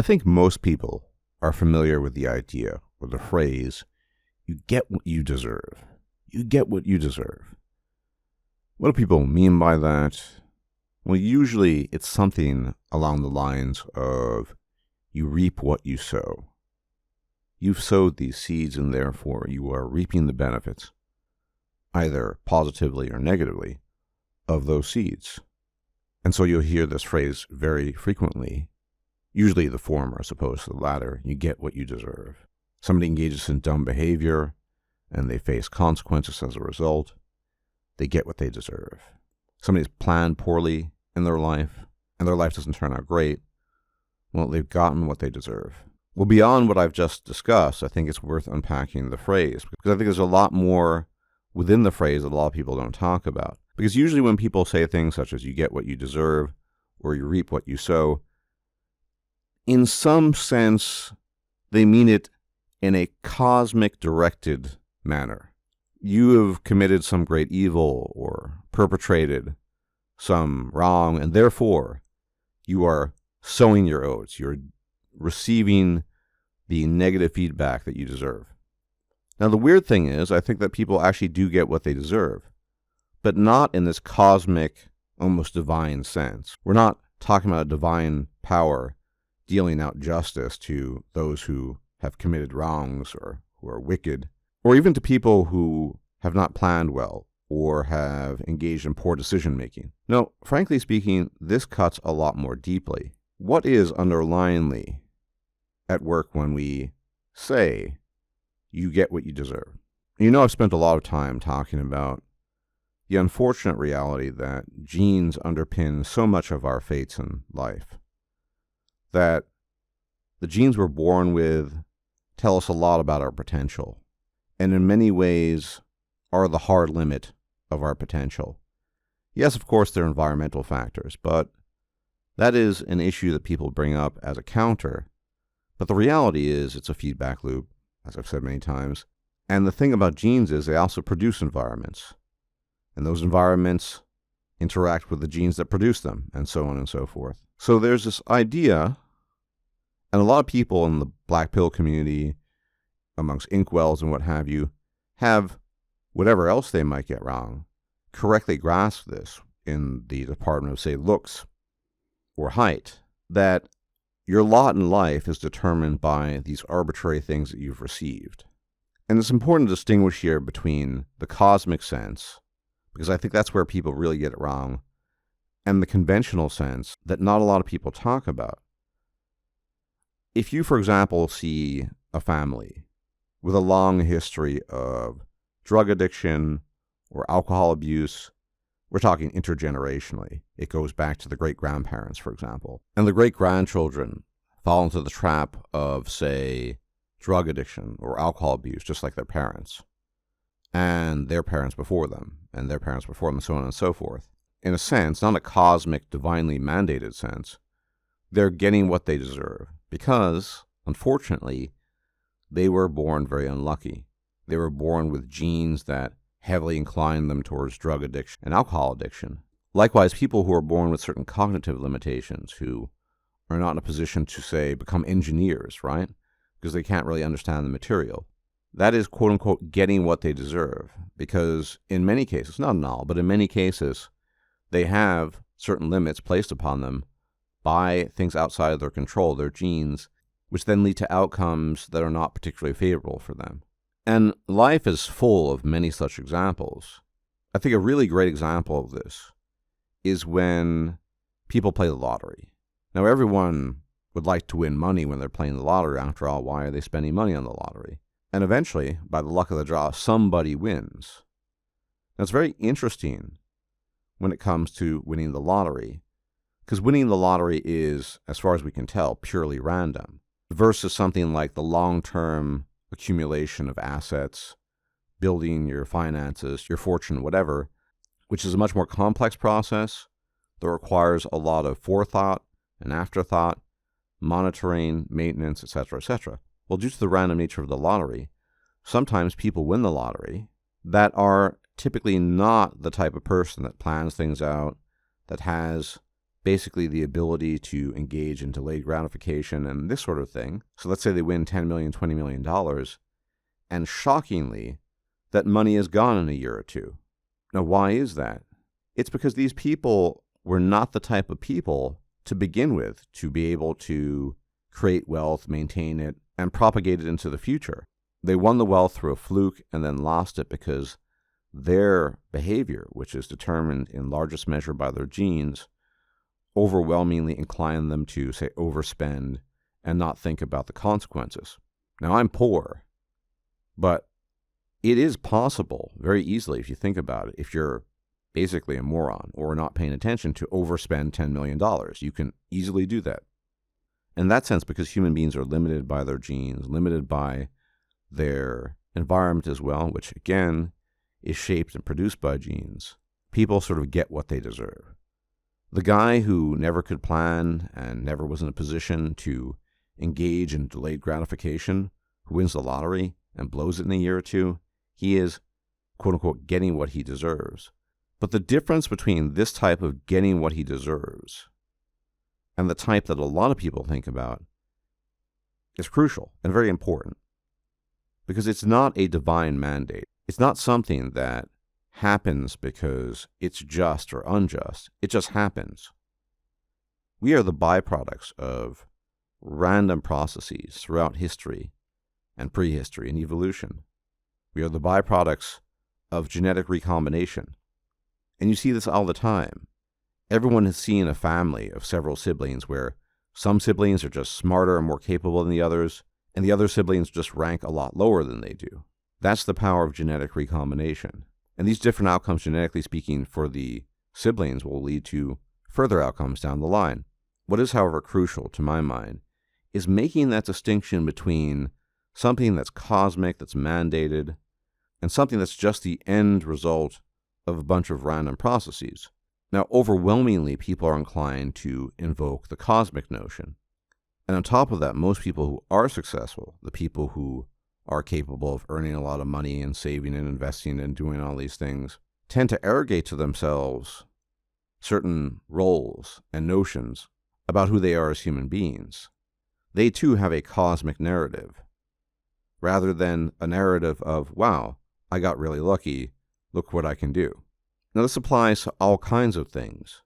I think most people are familiar with the idea or the phrase, you get what you deserve. You get what you deserve. What do people mean by that? Well, usually it's something along the lines of, you reap what you sow. You've sowed these seeds and therefore you are reaping the benefits, either positively or negatively, of those seeds. And so you'll hear this phrase very frequently, usually the former as opposed to the latter, you get what you deserve. Somebody engages in dumb behavior and they face consequences as a result. They get what they deserve. Somebody's planned poorly in their life and their life doesn't turn out great. Well, they've gotten what they deserve. Well, beyond what I've just discussed, I think it's worth unpacking the phrase because I think there's a lot more within the phrase that a lot of people don't talk about. Because usually when people say things such as you get what you deserve or you reap what you sow, in some sense, they mean it in a cosmic directed manner. You have committed some great evil or perpetrated some wrong, and therefore you are sowing your oats. You're receiving the negative feedback that you deserve. Now, the weird thing is, I think that people actually do get what they deserve, but not in this cosmic, almost divine sense. We're not talking about divine power dealing out justice to those who have committed wrongs or who are wicked, or even to people who have not planned well or have engaged in poor decision-making. No, frankly speaking, this cuts a lot more deeply. What is underlyingly at work when we say, you get what you deserve? You know, I've spent a lot of time talking about the unfortunate reality that genes underpin so much of our fates in life. That the genes we're born with tell us a lot about our potential, and in many ways are the hard limit of our potential. Yes, of course, there are environmental factors, but that is an issue that people bring up as a counter. But the reality is it's a feedback loop, as I've said many times. And the thing about genes is they also produce environments. And those environments interact with the genes that produce them, and so on and so forth. So there's this idea, and a lot of people in the black pill community, amongst inkwells and what have you, have whatever else they might get wrong, correctly grasp this in the department of, say, looks or height, that your lot in life is determined by these arbitrary things that you've received. And it's important to distinguish here between the cosmic sense, because I think that's where people really get it wrong, and the conventional sense that not a lot of people talk about. If you, for example, see a family with a long history of drug addiction or alcohol abuse, we're talking intergenerationally. It goes back to the great-grandparents, for example. And the great-grandchildren fall into the trap of, say, drug addiction or alcohol abuse, just like their parents, and their parents before them, and their parents before them, so on and so forth. In a sense, not a cosmic, divinely mandated sense, they're getting what they deserve because, unfortunately, they were born very unlucky. They were born with genes that heavily incline them towards drug addiction and alcohol addiction. Likewise, people who are born with certain cognitive limitations, who are not in a position to, say, become engineers, right? Because they can't really understand the material. That is, quote unquote, getting what they deserve. Because in many cases, not in all, but in many cases, they have certain limits placed upon them by things outside of their control, their genes, which then lead to outcomes that are not particularly favorable for them. And life is full of many such examples. I think a really great example of this is when people play the lottery. Now, everyone would like to win money when they're playing the lottery. After all, why are they spending money on the lottery? And eventually, by the luck of the draw, somebody wins. Now, it's very interesting when it comes to winning the lottery, because winning the lottery is, as far as we can tell, purely random, versus something like the long-term accumulation of assets, building your finances, your fortune, whatever, which is a much more complex process that requires a lot of forethought and afterthought, monitoring, maintenance, etc., etc. Well, due to the random nature of the lottery, sometimes people win the lottery that are typically not the type of person that plans things out, that has basically the ability to engage in delayed gratification and this sort of thing. So let's say they win $10 million, $20 million, and shockingly, that money is gone in a year or two. Now, why is that? It's because these people were not the type of people to begin with to be able to create wealth, maintain it, and propagate it into the future. They won the wealth through a fluke and then lost it because their behavior, which is determined in largest measure by their genes, overwhelmingly inclined them to, say, overspend and not think about the consequences. Now, I'm poor, but it is possible very easily, if you think about it, if you're basically a moron or not paying attention, to overspend $10 million. You can easily do that. In that sense, because human beings are limited by their genes, limited by their environment as well, which again is shaped and produced by genes, people sort of get what they deserve. The guy who never could plan and never was in a position to engage in delayed gratification, who wins the lottery and blows it in a year or two, he is, quote unquote, getting what he deserves. But the difference between this type of getting what he deserves and the type that a lot of people think about is crucial and very important, because it's not a divine mandate. It's not something that happens because it's just or unjust. It just happens. We are the byproducts of random processes throughout history and prehistory and evolution. We are the byproducts of genetic recombination. And you see this all the time. Everyone has seen a family of several siblings where some siblings are just smarter and more capable than the others, and the other siblings just rank a lot lower than they do. That's the power of genetic recombination. And these different outcomes, genetically speaking, for the siblings will lead to further outcomes down the line. What is, however, crucial to my mind is making that distinction between something that's cosmic, that's mandated, and something that's just the end result of a bunch of random processes. Now, overwhelmingly, people are inclined to invoke the cosmic notion. And on top of that, most people who are successful, the people who are capable of earning a lot of money and saving and investing and doing all these things, tend to arrogate to themselves certain roles and notions about who they are as human beings. They too have a cosmic narrative, rather than a narrative of, wow, I got really lucky, look what I can do. Now, this applies to all kinds of things.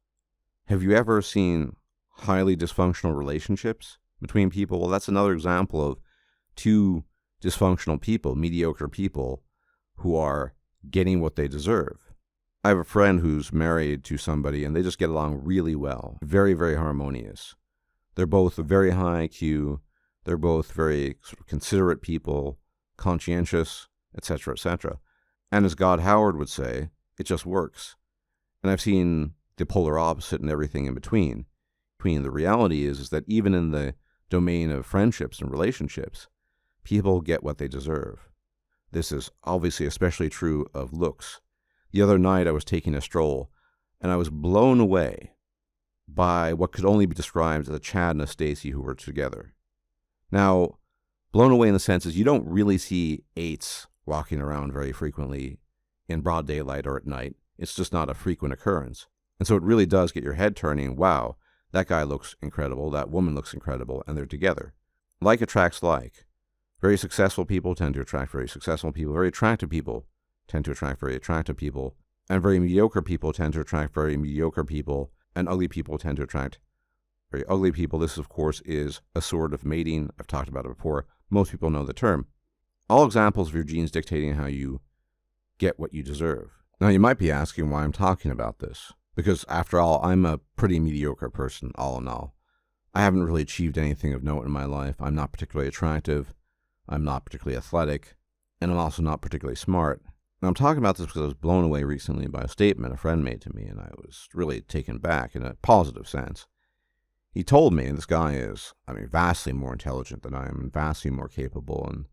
Have you ever seen highly dysfunctional relationships between people? Well, that's another example of two dysfunctional people, mediocre people, who are getting what they deserve. I have a friend who's married to somebody, and they just get along really well. Very, very harmonious. They're both very high IQ. They're both very sort of considerate people, conscientious, etc., etc. And as God Howard would say, it just works. And I've seen the polar opposite and everything in between. The reality is that even in the domain of friendships and relationships, people get what they deserve. This is obviously especially true of looks. The other night I was taking a stroll, and I was blown away by what could only be described as a Chad and a Stacy who were together. Now, blown away in the sense is you don't really see eights walking around very frequently in broad daylight or at night. It's just not a frequent occurrence. And so it really does get your head turning. Wow, that guy looks incredible, that woman looks incredible, and they're together. Like attracts like. Very successful people tend to attract very successful people. Very attractive people tend to attract very attractive people. And very mediocre people tend to attract very mediocre people. And ugly people tend to attract very ugly people. This, of course, is a sort of mating. I've talked about it before. Most people know the term. All examples of your genes dictating how you get what you deserve. Now, you might be asking why I'm talking about this. Because, after all, I'm a pretty mediocre person, all in all. I haven't really achieved anything of note in my life. I'm not particularly attractive. I'm not particularly athletic. And I'm also not particularly smart. And I'm talking about this because I was blown away recently by a statement a friend made to me, and I was really taken back in a positive sense. He told me, and this guy is, vastly more intelligent than I am, and vastly more capable in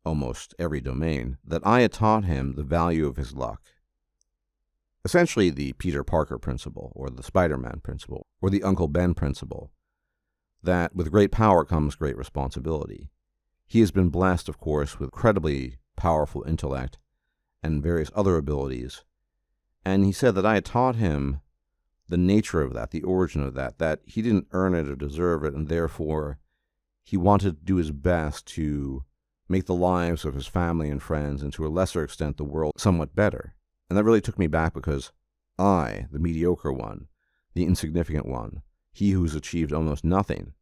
almost every domain, that I had taught him the value of his luck. Essentially the Peter Parker principle, or the Spider-Man principle, or the Uncle Ben principle, that with great power comes great responsibility. He has been blessed, of course, with incredibly powerful intellect and various other abilities, and he said that I had taught him the nature of that, the origin of that, that he didn't earn it or deserve it, and therefore he wanted to do his best to make the lives of his family and friends, and to a lesser extent the world, somewhat better. And that really took me back, because I, the mediocre one, the insignificant one, he who's achieved almost nothing,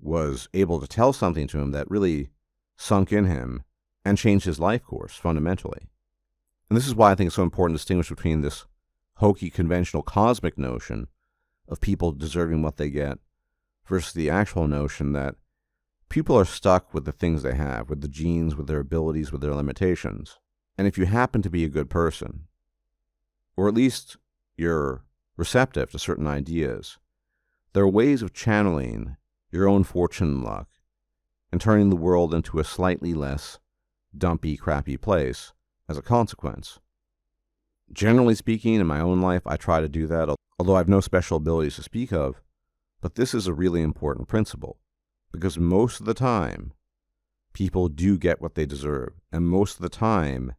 was able to tell something to him that really sunk in him and changed his life course fundamentally. And this is why I think it's so important to distinguish between this hokey, conventional, cosmic notion of people deserving what they get versus the actual notion that people are stuck with the things they have, with the genes, with their abilities, with their limitations. And if you happen to be a good person, or at least you're receptive to certain ideas, there are ways of channeling your own fortune and luck and turning the world into a slightly less dumpy, crappy place as a consequence. Generally speaking, in my own life, I try to do that, although I have no special abilities to speak of, but this is a really important principle, because most of the time, people do get what they deserve, and most of the time,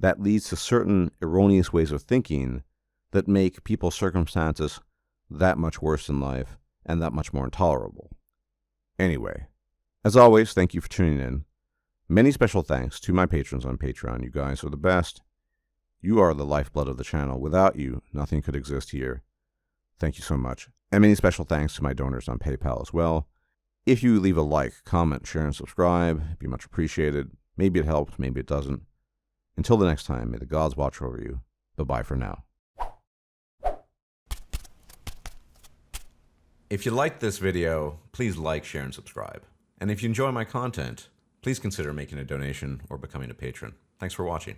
that leads to certain erroneous ways of thinking that make people's circumstances that much worse in life and that much more intolerable. Anyway, as always, thank you for tuning in. Many special thanks to my patrons on Patreon. You guys are the best. You are the lifeblood of the channel. Without you, nothing could exist here. Thank you so much. And many special thanks to my donors on PayPal as well. If you leave a like, comment, share, and subscribe, it'd be much appreciated. Maybe it helped, maybe it doesn't. Until the next time, may the gods watch over you. Bye-bye for now. If you liked this video, please like, share, and subscribe. And if you enjoy my content, please consider making a donation or becoming a patron. Thanks for watching.